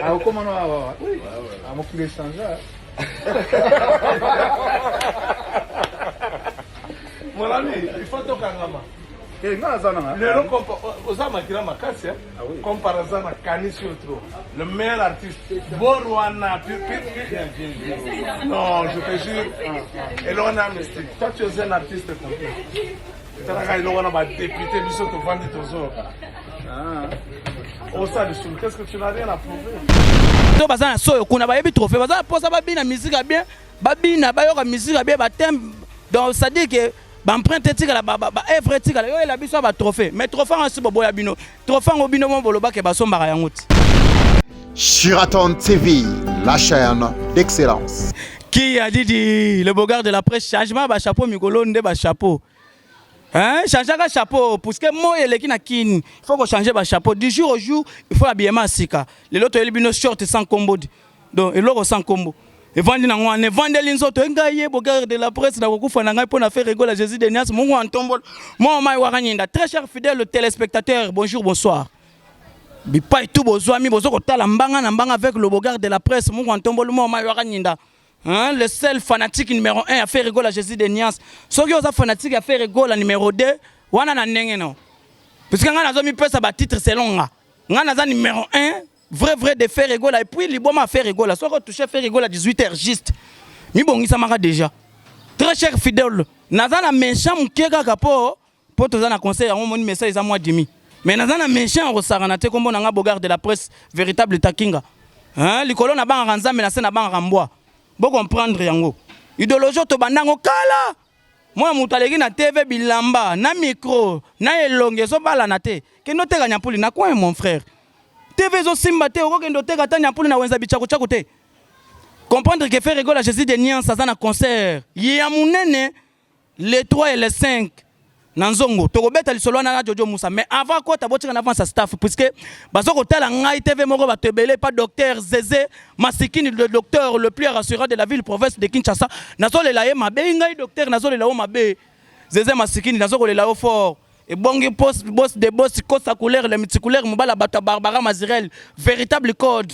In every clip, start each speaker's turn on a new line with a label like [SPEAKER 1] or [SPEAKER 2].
[SPEAKER 1] Ah, comment on va? Oui. Ah, mon poulet changea.
[SPEAKER 2] Mon ami, il faut te kangama.
[SPEAKER 1] Et non, ça non.
[SPEAKER 2] Le Osama Kira Makassi, comme par hasard, Kani sur trop. Le meilleur artiste. Borwana, non, je te jure. Et là, on a investi. Toi, tu es un artiste complet. Tu as député, tu as vendu ton zoo. Au stade de qu'est-ce que tu n'as rien à prouver?
[SPEAKER 3] Donc, bazana soyo kuna bayebi trophée. Bazana posa babina musique bien, babina bayoka musique bien, batem. Donc ça dit que empreinte tika la ba œuvre tika la yo la biso ba trophée. Mais trophée en si bobo ya bino. Trophée en bino mo boloba ke basombara yanguti.
[SPEAKER 4] Shiraton TV, la chaîne d'excellence.
[SPEAKER 3] Qui a dit le beau gars de la presse changement ba chapeau mikolo nde ba chapeau. Hein, changer un chapeau parce que moi et les qui na kin, il faut qu'on change ba chapeau du jour au jour, il faut habillement sika. Les autres ils bino short sans combo. Donc et logo sans combo. Et vendre na ngwane, vendre l'inzoto ngaye beau gars de la presse na kokufa na ngai pour na faire rigoler Jésus de Nias mon en tombol. Moi mai wakanyinda. Très cher fidèle téléspectateur, bonjour bonsoir. Bi pas tout besoin mi bozo ko tala mbanga na mbanga avec le beau gars de la presse mon en tombol moi mai wakanyinda. Hein, le seul fanatique numéro 1 à faire rigoler Jésus de Nias. Ceux qui ont fanatique à faire rigoler numéro 2, wana na ndenge non. Parce que ngana zo mi pesa ba titre selon nga. Ngana za numéro 1, vrai de faire rigoler et puis liboma faire rigoler. Soit que toucher faire rigoler à 18h juste. Mi bongisa maka déjà. Très cher fidèle, naza na méchant mukeka kapo pour toza na conseil on moni message za moi demi. Mais naza na méchant au saranate kombo na nga bogard de la presse véritable takinga. Hein, likolo na banga nzambe na se na banga mboa. Bon comprendre yango. Idéologie to bandango kala. Moi mutaleki na TV bilamba, na micro, na elonge so bala na te. Ke no teka nyapuli na quoi mon frère? TV zo simba te oko kendo teka ta nyapuli na wenza bichako chako te. Comprendre que faire rigoler Jésus de Nian ça na concert. Ya munene les 3 et les 5. Nanzongo tokobeta lisolo na Jojo Musa mais avant quoi tabotika na avance staff puisque bazoko tala ngai TV moko batebele pas docteur Zézé Masikini le docteur le plus rassurant de la ville province de Kinshasa nazole la ye mabe ngai docteur nazole la o mabe Zézé Masikini nazole la o fort et bongi boss de boss kosa couleur le multicouleur mobala bata Barbara Mazirel véritable code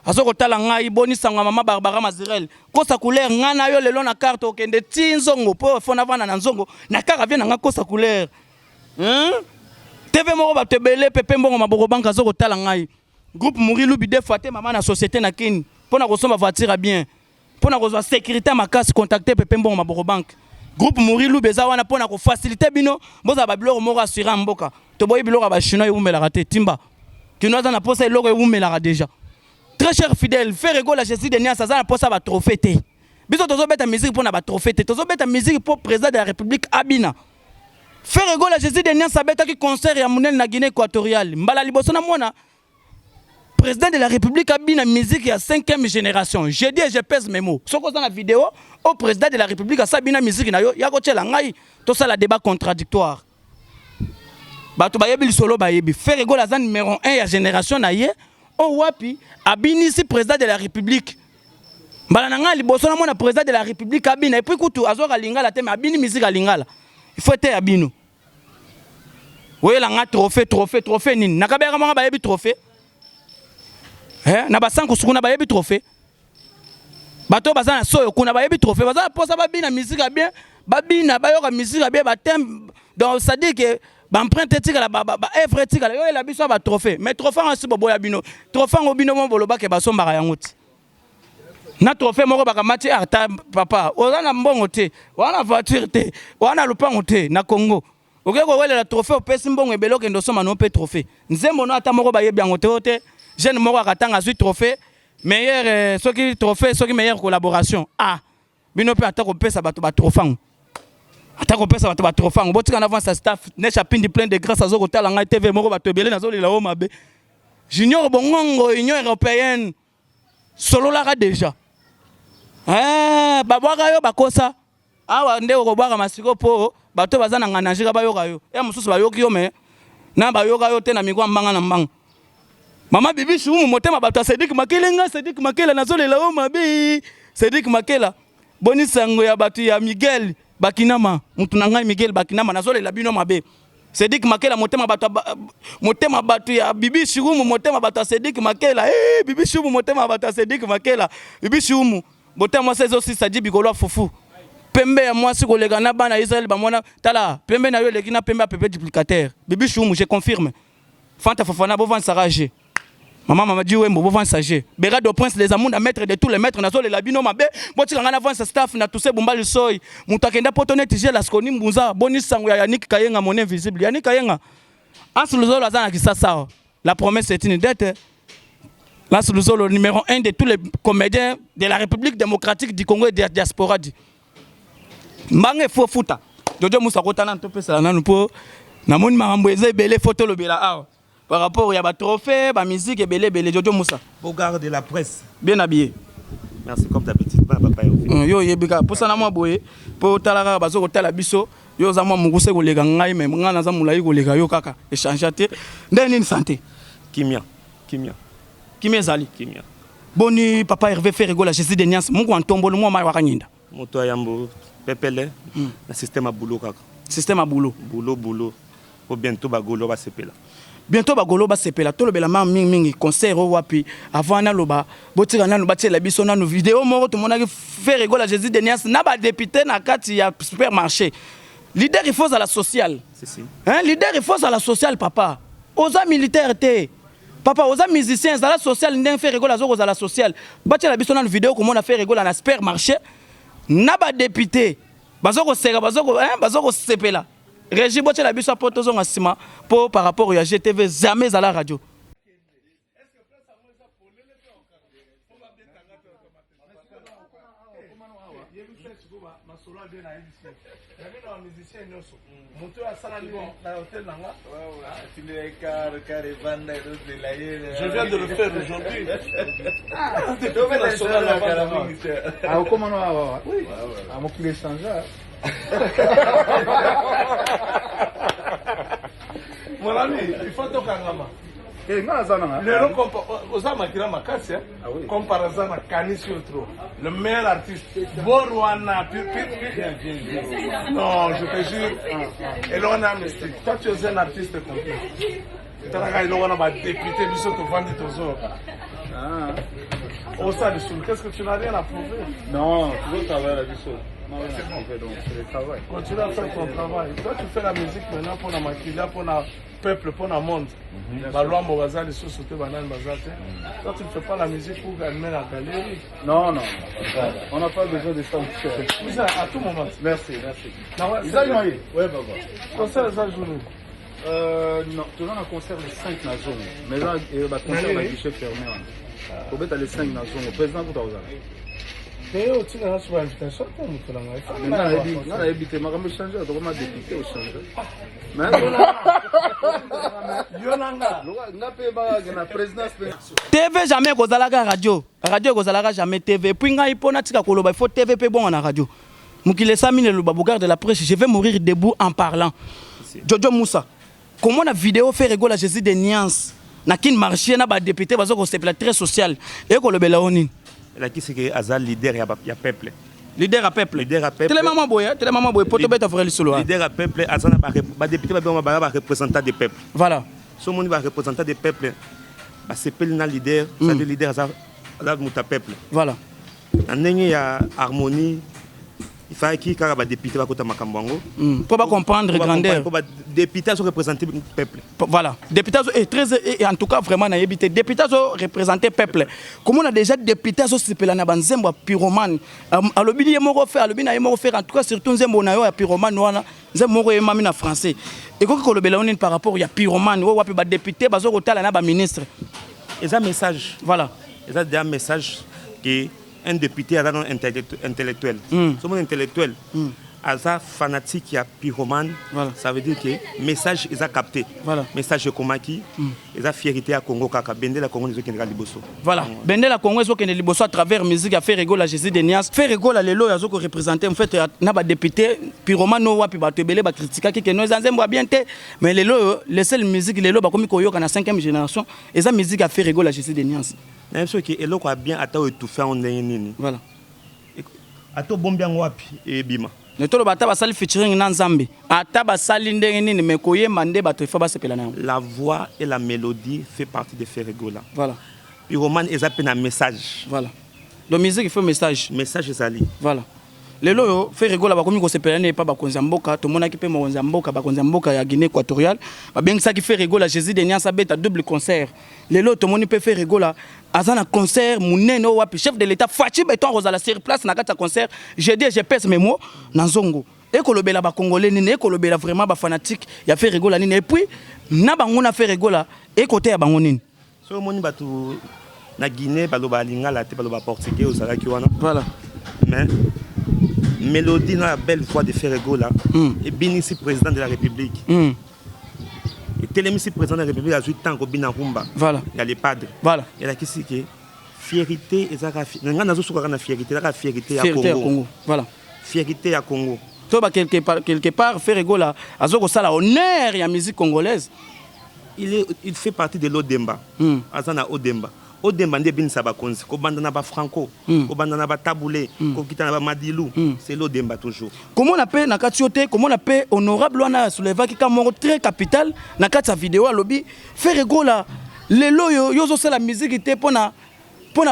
[SPEAKER 3] azoko tala ngai boni sanga mama Barbara Mazirel kosa couleur ngana yo lelo na carte okende tinzongo po fona vana na nzongo na kaka vient nga kosa couleur TV moko batebele pepe mbongo maboko banka azoko tala ngai groupe Mourilu bide faté mama na société na kin pona kosomba voiture bien pona kozwa sécurité makasi contacter pepe mbongo maboko bank groupe Mourilu beza wana pona ko faciliter bino boza ba biloko moko assurant mboka to boyi biloko ba chinois yumela raté timba kinoza na posa iloko yumela déjà. Très cher fidèle, faire rigoler Jésus de Nias, ça na posa ba trophée te. Biso tozo beta musique pour na ba trophée te. Tozo beta musique pour président de la République Abina. Faire rigoler Jésus de Nias, ça beta qui concert ya munel na Guinée équatoriale. Mbala liboso na mona président de la République Abina musique ya 5e génération. Je dis et je pèse mes mots. Soko dans la vidéo au président de la République Sabina musique na yo ya ko tshela ngai to ça la débat contradictoire. Bato bayebi solo bayebi. Faire rigoler za numéro 1 ya génération na ye. Oh wapi abini si président de la République mbala nanga liboso na mona président de la République abina et puis kutu azoka lingala te mais abini musique lingala il faut être abino oui la nga trophée nini nakabeka manga bayebi trophée na basanko sukuna bayebi trophée bato bazana soyo kuna bayebi trophée bazana posa babina musique bien babina bayoka musique bien batem donc ça dit que empreinte tika la ba œuvre tika yo la biso ba trophée mais trophée en si bobo ya bino trophée ngo bino mo boloba ke basombara yanguti na trophée moko bakamati ata papa ozana mbongo te wana voiture te wana lupango te na Congo okeko wele la trophée opesi mbongo ebelo ke ndosoma no pe trophée nzembo no ata moko bayebi yango te jeune moko akatanga zui trophée meilleur soki trophée soki meilleure collaboration bino pe ata ko pesa bato ba trophée atako pesa bato ba trophée botika na avance staff ne chapindi plein de grâce azoko tala ngai TV moko bato ebele nazoli la o mabe junior bongongo union européenne solo la déjà babwaka yo bakosa awa nde ko bwaka masiko po bato bazana ngana njika bayoka yo mususu bayoki yo me na bayoka yo te na mikwa mbanga na mbanga mama bibi shumu motema bato Cédric Makela nazoli la o mabe Cédric Makela boni sango ya bato ya Miguel Bakinama mutu na ngai Miguel Bakinama nazole la bino mabe Sedik Makela motema bato ya Bibi Chirumu motema bato Sedik Makela Bibi Chirumu motema bato Sedik Makela Bibi Chirumu motema moi c'est aussi ça dit bikolo fufu pembe ya moi si kolega na bana Israël ba mona tala pembe na yo leki na pembe pepe duplicateur Bibi Chirumu je confirme Fanta Fofana bovan sarage Maman dit ouais bovan sage Bera do prince les amours maître de tous les maîtres na so le labino mabe boti ngana avance staff na tout se bombali soy mutakenda potonet j'ai la skoni mbunza boni sango ya Yannick Kayenga mon invisible Yannick Kayenga Anseluzolo azana kisasa la promesse est une dette Anseluzolo numéro 1 de tous les comédiens de la République démocratique du Congo et de la diaspora dit Mbange fo futa Jojo Musa kotana ntopesa nanu po na moni marambo eze belé photo lobela awa par rapport à ba trophée, ba musique et belé Jojo Moussa.
[SPEAKER 5] Bogard de la presse.
[SPEAKER 3] Bien habillé.
[SPEAKER 5] Merci comme d'habitude. Papa
[SPEAKER 3] yo yebika pour ça na moi boye pour talara bazo ko tala biso yo za moi munguse ko lega ngai mais ngana za mulai ko lega yo kaka échanger te ndeni santé.
[SPEAKER 5] Kimia
[SPEAKER 3] zali.
[SPEAKER 5] Kimia.
[SPEAKER 3] Boni papa Hervé fait rigoler Jésus de Niance mungu antombolo moi wa kanyinda.
[SPEAKER 5] Moto yambo pepele na système à boulot kaka.
[SPEAKER 3] Système à boulot.
[SPEAKER 5] Boulot. Au bientôt bagolo va sepela.
[SPEAKER 3] Bientôt bagolo ba sepela to lobela ma mingi concert wapi avant na loba botika na lobati la biso na no vidéo moko to monaki faire rigoler Jésus de Niance na ba député na kati ya supermarché. Leader il faut à la sociale.
[SPEAKER 5] Si.
[SPEAKER 3] Hein leader il faut à la sociale papa. Oza militaire te. Papa oza musicien à la sociale ndeng faire rigoler à la sociale. Bati la biso na no vidéo comment on a fait rigoler na supermarché na ba député. Bazoko seka bazoko sepela. Régie boche la biso poto zonga sima pour par rapport à GTV jamais à la radio.
[SPEAKER 2] Je viens de le faire aujourd'hui.
[SPEAKER 1] Ah, comment on oui. Ah, mon poulet changea.
[SPEAKER 2] Mon ami, il faut te kangama. Comme par exemple, Kanissi Otro, le meilleur artiste. Borwana, non, je te jure. Et là, on a mystique. Toi, tu es un artiste complet. Tu as député, tu as vendu tes œuvres. Au stade du Soul, qu'est-ce que tu n'as rien à prouver?
[SPEAKER 1] Non, tu veux travailler la vie seule. Non, rien à prouver, donc c'est le travail.
[SPEAKER 2] Continue à faire ton travail. Toi, tu fais la musique maintenant pour la maquiller, pour le peuple, pour le monde. Toi, tu ne fais pas la musique pour gagner la galerie.
[SPEAKER 1] Non. On n'a pas besoin de ça.
[SPEAKER 2] À tout moment.
[SPEAKER 1] Merci.
[SPEAKER 2] Ils ont
[SPEAKER 1] Oui, papa.
[SPEAKER 2] Concert, ça joue.
[SPEAKER 1] Non, tu as un concert le 5 nations. Mais là, il y a un concert de guichet fermé. Au fait, les 5 nations, le président pour toi.
[SPEAKER 2] Tu as une invitation pour nous.
[SPEAKER 1] On a habité, ma caméra changé, on a député au changé.
[SPEAKER 3] TV jamais kozalaka radio kozalaka jamais TV puis ngai pona tika koloba il faut TV pe bon na radio mukile samine le Bogard de la presse je vais mourir debout en parlant Jojo Moussa comment la vidéo fait rigoler Jésus de Niance na kin marché na ba député bazo ko sepla très social et ko lobela oni
[SPEAKER 5] la qui c'est que azal leader ya peuple.
[SPEAKER 3] Leader à peuple. Télé maman boy, poto beta frère solo.
[SPEAKER 5] Leader à peuple azana ba député ba représentant des peuples.
[SPEAKER 3] Voilà.
[SPEAKER 5] Ce monde va représenter des peuples. Ba sepel na leader, ça de leader azal muta peuple.
[SPEAKER 3] Voilà.
[SPEAKER 5] Il y a harmonie. Il faut qu'il y ait des députés qui
[SPEAKER 3] pour comprendre la grandeur.
[SPEAKER 5] Pour députés représenter le peuple.
[SPEAKER 3] Voilà. Députés et en tout cas vraiment députés représenter le peuple. Comme on a déjà députés qui sont là dans Zembo pyromane. À l'obédi moko faire en tout cas surtout Zembo na yo pyromane wana Zembo est mamina français. Et quoi que le belon par rapport à pyromane ou à député bazo kotala na ba ministre.
[SPEAKER 5] Et ça message.
[SPEAKER 3] Voilà.
[SPEAKER 5] Et ça un message qui un député à intellectuel. Ce monde intellectuel, à fanatique qui a pyromane, ça veut dire que le message est capté.
[SPEAKER 3] Voilà.
[SPEAKER 5] Message de Komaki, et fierté à Congo, Bende la Congo, ils ont liboso.
[SPEAKER 3] Voilà. Bende la Congo, ils ont liboso à travers la musique, à faire rigoler à Jésus de Niance. Faire rigoler à l'élo, ils ont représenté, en fait, n'a député, pyromane, no wapi, ba tebele, ba critiquer, qui nous en bien té. Mais l'élo, les seules musiques, l'élo, comme il y a la 5e génération, et ça musique à faire rigoler à Jésus de Niance.
[SPEAKER 5] Même chose que l'élo a bien étouffé en ligne.
[SPEAKER 3] Voilà.
[SPEAKER 5] Ato bombian wapi et bima.
[SPEAKER 3] Ne tolo bata basali featuring na Nzambe. Ata basali ndenge nini me koyemba nde bato ifa basepela na yango.
[SPEAKER 5] La voix et la mélodie fait partie de Ferregola.
[SPEAKER 3] Voilà.
[SPEAKER 5] Pyromane ezapena message.
[SPEAKER 3] Voilà. Donc musique il faut message.
[SPEAKER 5] Message ezali.
[SPEAKER 3] Voilà. Lelo yo Ferregola bakomi ko sepela ne pa bakonza mboka to mona ki pe mokonza mboka bakonza mboka ya Guinée équatoriale. Ba bengisa ki Ferregola Jésus de Niassa beta double concert. Lelo to moni pe Ferregola azana concert munene wapi chef de l'état Fachi Beton Rosala sur place na kata concert. J'ai dit je pèse mes mots na Zongo. Et kolobela ba congolais nini e kolobela vraiment ba fanatique ya Ferregola nini et puis na bango na Ferregola et côté ya bango nini.
[SPEAKER 5] So moni batu na Guinée baloba lingala te baloba portugais ozala ki wana.
[SPEAKER 3] Voilà.
[SPEAKER 5] Mais mélodie dans la belle voix de Ferregola et Binisi président de la République. Et Télémissi président de la République a 8 ans Robina Rumba.
[SPEAKER 3] Voilà.
[SPEAKER 5] Il y a les padres.
[SPEAKER 3] Voilà.
[SPEAKER 5] Et là qui c'est que fierté et ça la fierté la fierté à
[SPEAKER 3] Congo. Voilà.
[SPEAKER 5] Fierté à Congo.
[SPEAKER 3] Toi bah quelque part Ferregola azoko sala honneur ya musique congolaise.
[SPEAKER 5] Il fait partie de l'Odemba. Azana Odemba. Odemba nde bin sabakonzi ko bandana ba franco ko bandana ba taboulé ko kitana ba madilou c'est l'Odemba toujours.
[SPEAKER 3] Comment on appelle na katiote comment on appelle honorable wana souleva ki kamongo très capital na katsa vidéo lobby Ferregola lelo yo zo sala musique te pona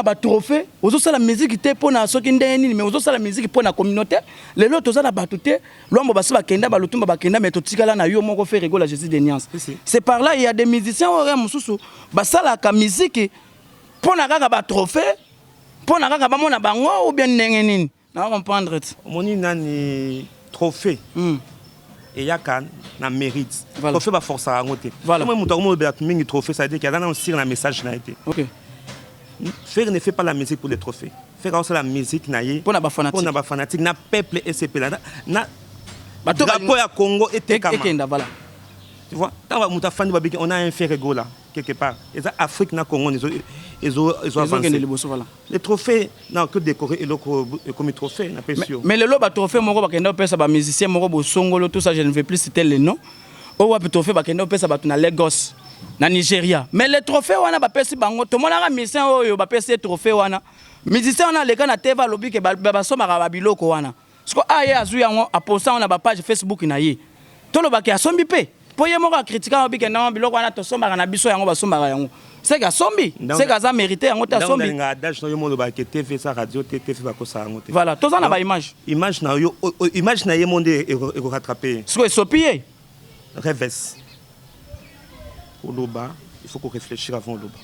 [SPEAKER 3] ba trophée ozo sala musique te pona soki ndeni mais ozo sala musique pona communauté lelo toza na batuté lombo basi bakenda balutumba bakenda mais totikala na yo moko Ferregola Jésus de Niance. C'est par là il y a des musiciens au mususu basala ka musique pona kaka ba trophée pona kaka ba mona bango ou bien ndenge nini na comprendre
[SPEAKER 5] moni nani trophée et yaka na mérite trophée ba force à ngote moi muto mo be mingi trophée ça veut dire qu'il y a un message na été. OK. Faire ne fait pas la musique pour les trophées. Faire aussi la musique naie pour na ba fanatique na peuple et c'est pela na drapeau ya Congo était kama.
[SPEAKER 3] Voilà.
[SPEAKER 5] Tu vois, on a un Ferregola quelque part. Et ça, Afrique na Congo, ils ont avancé. Les trophées, non, que décorer et comme trophée, n'a pas sûr.
[SPEAKER 3] Mais le lot, trophée, mon robe, un musicien, mon robe, songolo, tout ça, je ne vais plus citer les noms. Au wap trophée, na Lagos, na Nigeria. Mais les trophées, on a pas perçu bango. Tout le monde a mis ça, on a perçu trophées, on a. Musicien, on a les gars na Teva, lobby, que babaso marababilo, ko wana. Parce que aïe, azu yango, à ça, on a ba page Facebook na yé. Tout le baki a sombi pe. Pour y avoir critiqué un bique non biloko wana to somba na biso yango ba somba yango c'est que sombi c'est que ça mérité yango ta sombi
[SPEAKER 5] nga adage no yo mo ba ke TV sa radio TV ba ko sa yango te
[SPEAKER 3] voilà to za na ba image
[SPEAKER 5] na yo image na ye monde et rattraper
[SPEAKER 3] ce que sopier
[SPEAKER 5] revers oloba il faut qu'on réfléchisse avant oloba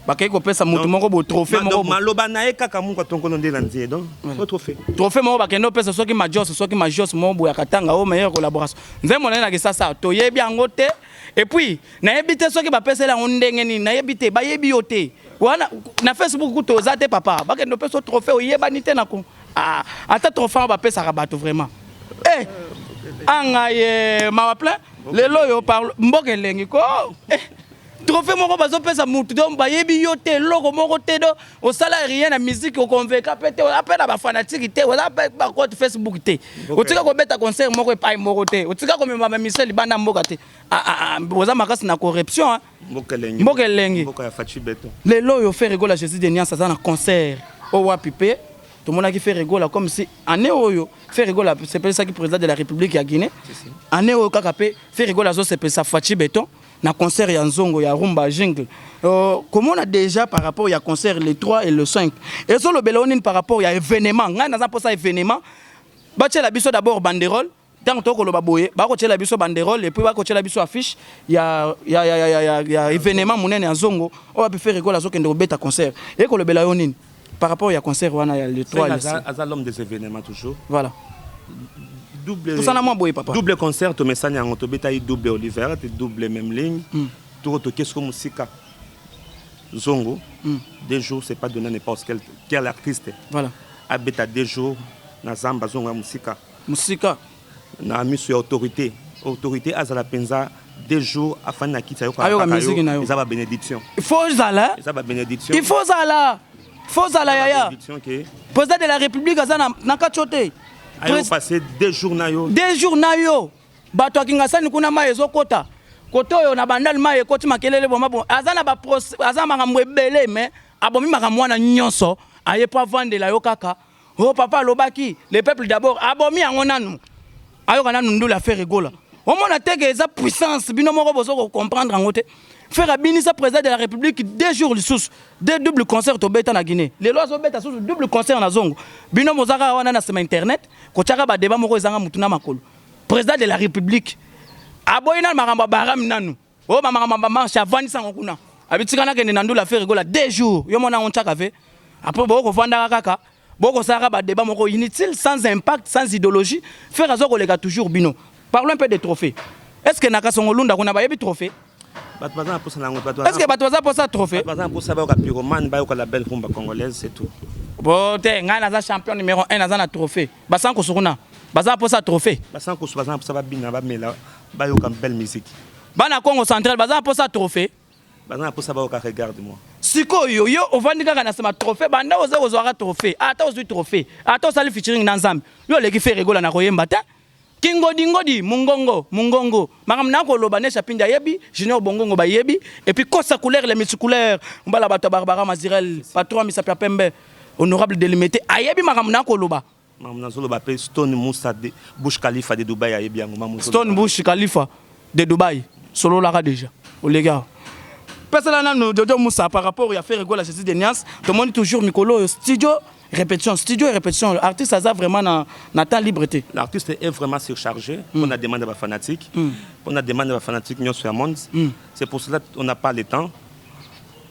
[SPEAKER 3] bakay ko pesa mutu moko bo trophée moko
[SPEAKER 5] maloba na e kaka mungu tonkono ndela nzie donc
[SPEAKER 3] trophée moko bakendo pesa soki majos mo bo ya katanga o meilleure collaboration nze mona na kisasa to yebi yango te et puis na yebi te soki ba pesa la ndenge ni na yebi te ba yebi yo te wana na Facebook ku to za te papa bakendo pesa trophée o yebani te na ko ata trophée ba pesa ka bato vraiment anga ye ma plein lelo yo parle mboke lengi ko trophée moko bazo pesa mutu donc ba yebi yo te loko moko te do au salaire rien na musique au convainca pété appelle ba fanatique te wala ba compte Facebook te otika ko beta concert moko pa moko te otika ko mema miseli banda mboka te boza makasi na corruption mboka lengi
[SPEAKER 5] mboka ya Fachi Beton
[SPEAKER 3] lelo yo Ferregola Jésus de Niassa za na concert au wapipe tout le monde qui fait Ferregola comme si année oyo Ferregola c'est pas ça qui président de la République ya Guinée année oyo kakape Ferregola zo c'est ça Fachi Beton na concert ya Nzongo ya Rumba Jingle comment on a déjà par rapport à concert les 3 et le 5 et sur le belonine par rapport à événement nga na pour ça événement bache la biso d'abord banderole tant to ko lo baboye ba ko la biso banderole et puis ba ko la biso affiche ya événement munene ya Nzongo on va faire Ferregola zo kende ko beta concert et ko le belonine par rapport à concert wana ya les 3 et le 5
[SPEAKER 5] à l'homme des événements toujours
[SPEAKER 3] voilà
[SPEAKER 5] double concert to message en autobeta double Oliver double même ligne tout qu'est-ce que musique Zongo 2 jours c'est pas donné n'importe quel artiste
[SPEAKER 3] voilà
[SPEAKER 5] à beta 2 jours na zamba Zongo musique na mission autorité azala penza 2 jours afin na kita yo ils a bénédiction
[SPEAKER 3] il faut zala yaya président de la République azana na kachote
[SPEAKER 5] ayo passé 2 jours na yo
[SPEAKER 3] bato akingasani kuna ma ezokota koto yo na bandali ma ekoti makelele bomba bon azana ba azama makambo ebele mais abomi makambo wana nyonso aye pa vandela yo kaka Oh papa lobaki, le peuple d'abord abomi yango nanu. Ayo kana ndula faire rigola. Au moins la teke eza puissance bino moko bozo comprendre ngote. Faire abinisa président de la République 2 jours le sous, 2 double concert au beta na Guinée. Les lois au beta sous double concert na zongo. Bino mozaka wana na sema internet, ko chaka ba débat moko ezanga mutuna makolo. Président de la République. Aboyina maramba baram nanu. Oh maramba marche avani sango kuna. Abitikana kende na ndula faire rigola 2 jours. Yo mona on chaka ve. Après boko vanda kaka. Boko sara ba débat moko inutile, sans impact, sans idéologie, faire azoko lega toujours bino. Parlons un peu des trophées. Est-ce que nakasongo lunda kuna ba yebi trophée? Est-ce que batoza pour ça trophée?
[SPEAKER 5] Batoza pour ça ba pyromane ba ko la belle rumba congolaise, c'est tout.
[SPEAKER 3] Bon, té ngana za champion numéro 1 na trophée. Basanko sukuna. Baza pour ça trophée.
[SPEAKER 5] Basanko baza pour ça ba bina ba mela ba yo comme belle musique.
[SPEAKER 3] Bana Congo central baza pour ça trophée.
[SPEAKER 5] Baza pour ça ba ka regarde-moi.
[SPEAKER 3] Siko yo ovandi kaka na sema trophée banda oza ozwaka trophée ata ozwi trophée ata osali featuring na nzambe yo leki fe regola na koyemba ta kingodi mungongo makam na ko loba ne chapinda yebi junior bongongo ba yebi et puis kosa couleur les multicouleurs mbala bato Barbara Mazirel patron Misapia Pembe honorable délimité ayebi makam na ko loba
[SPEAKER 5] makam na zolo ba pe Stone Moussa de Bush Khalifa de Dubaï ayebi yango mamu
[SPEAKER 3] Stone Bush Khalifa de Dubaï solo la déjà les gars. Personnellement, nous Moussa par rapport à faire rigoler la justice de Nias, tout le monde toujours Mikolo studio et répétition. L'artiste a vraiment na temps liberté.
[SPEAKER 5] L'artiste est vraiment surchargé. On a demandé à fanatique. On a demandé à fanatique Nyon sur monde. C'est pour cela qu'on n'a pas le temps.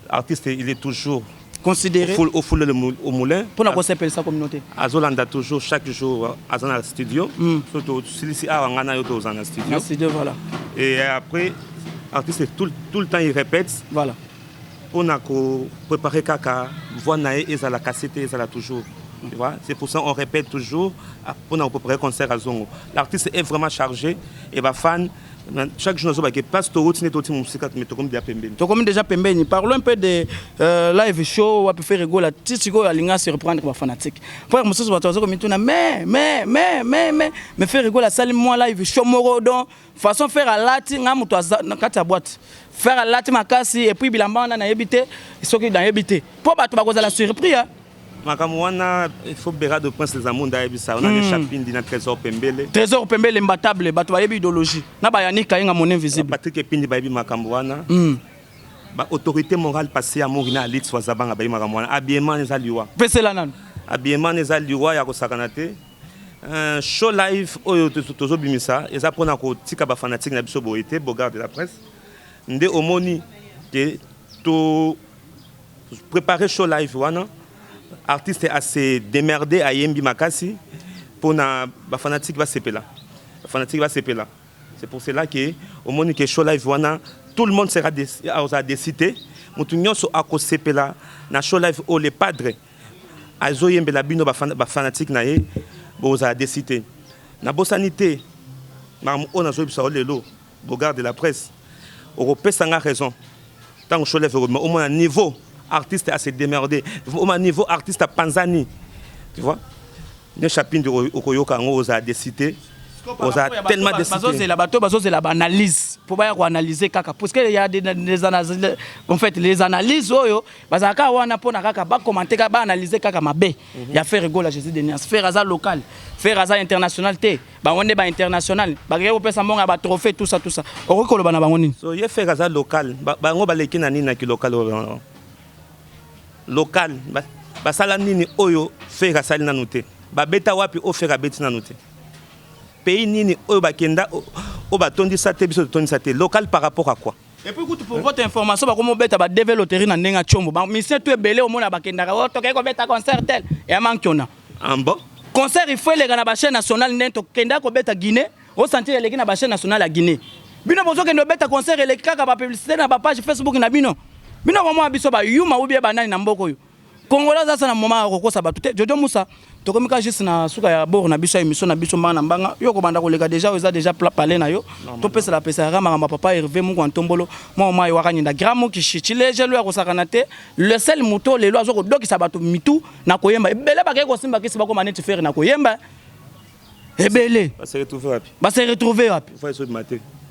[SPEAKER 5] L'artiste il est toujours
[SPEAKER 3] considéré
[SPEAKER 5] au foule au moulin.
[SPEAKER 3] Pour la s'appelle sa communauté.
[SPEAKER 5] Azolanda toujours chaque jour à dans studio. Surtout si à Angana yoto dans studio.
[SPEAKER 3] Studio voilà.
[SPEAKER 5] Et après l'artiste tout le temps il répète.
[SPEAKER 3] Voilà.
[SPEAKER 5] On a préparé kaka, voix nae et ça la cassette et ça la toujours. Tu vois, c'est pour ça qu'on répète toujours. On a préparé concert à Zongo. L'artiste est vraiment chargé et va fan. Chaque jour nous avons passe tout route tout musique mais tout comme déjà pembeni. Tout
[SPEAKER 3] comme déjà pembeni. Parlons un peu de live show, on peut faire rigoler. Titigo alinga se reprendre par fanatique. Pour moi ça va toujours comme tout na mais faire rigoler salle moi live show moro donc façon faire à lati nga muto na kati ya boîte. Faire à lati makasi et puis bilamba na yebité soki dans yebité. Pour bato bakoza la surprise.
[SPEAKER 5] Makamwana il faut béra de prince les amours d'Aibissa on a des chapines dans trésor pembele imbattable bato ba yebi idéologie na ba yanika nga mon invisible Patrick Epindi ba yebi makamwana ba autorité morale passée à Morina Lit Swazabanga ba yebi makamwana habillement les aliwa
[SPEAKER 3] pesela nan
[SPEAKER 5] habillement les aliwa ya ko sakanate show live oyo tozo bimisa eza pona ko tika ba fanatique na biso boité Bogard de la presse ndé omoni que to préparer show live wana artiste a se démerdé à Yembi Makasi pour na fanatique va sepela. Fanatique va sepela. C'est pour cela que au moment que show live wana tout le monde sera décidé. Mutunyo so ako sepela na show live o les padres. Azo Yembe la bino ba fanatique na ye boza décidé. Na bosanité mam on a zo bisa lelo Bogard de la presse. Européen sanga raison. Tant que show live au moins niveau artiste à se démerder. Au niveau artiste à Panzani. Tu vois? Les chapitres de Okoyoka on a décidé. On a tellement décidé.
[SPEAKER 3] C'est la analyse. Pour pas analyser kaka parce que il y a des analyses en fait les analyses oyo bazaka wana pona kaka ba commenter ba analyser kaka mabe. Il y a faire rigoler la justice de Nias, faire ça local, faire ça international té. Ba on est ba international. Ba ko pesa monga ba trophée tout ça. Okolo bana bango nini?
[SPEAKER 5] So il faire ça local. Ba ngo ba leki na nini na ki local. Local basala nini oyo fera sali na noté ba beta wapi o fera beti na noté pays nini oyo bakenda o batondi sa te biso tondi sa te local par rapport à quoi
[SPEAKER 3] et puis pour votre information ba komo beta ba développer na ndenga chombo ba mission to ebele o mona bakenda ka to ko beta concert tel et mankiona
[SPEAKER 5] en bon
[SPEAKER 3] concert il faut les na ba chaîne nationale nento kenda ko beta Guinée au sentir les na ba chaîne nationale à Guinée bino bozo kendo beta concert les kaka ba publicité na ba page Facebook na bino bino mama biso ba yuma ubie banani na mboko yo Congolais ça na mama ko sa batute Jojo Moussa to komika juste na suka ya bord na biso émission na biso mbanga mbanga yo ko banda ko lega déjà oza déjà parler na yo to pesa la pesa rama ma papa Hervé Mungu Antombolo moi wakani na gramo ki chitile je lo ko sakanate le seul moto le lo azoko doki sa bato mitu na koyemba ebele ba ko simba kisi ba ko maneti faire na koyemba ebele
[SPEAKER 5] ba se retrouver wapi
[SPEAKER 3] faut essayer de mater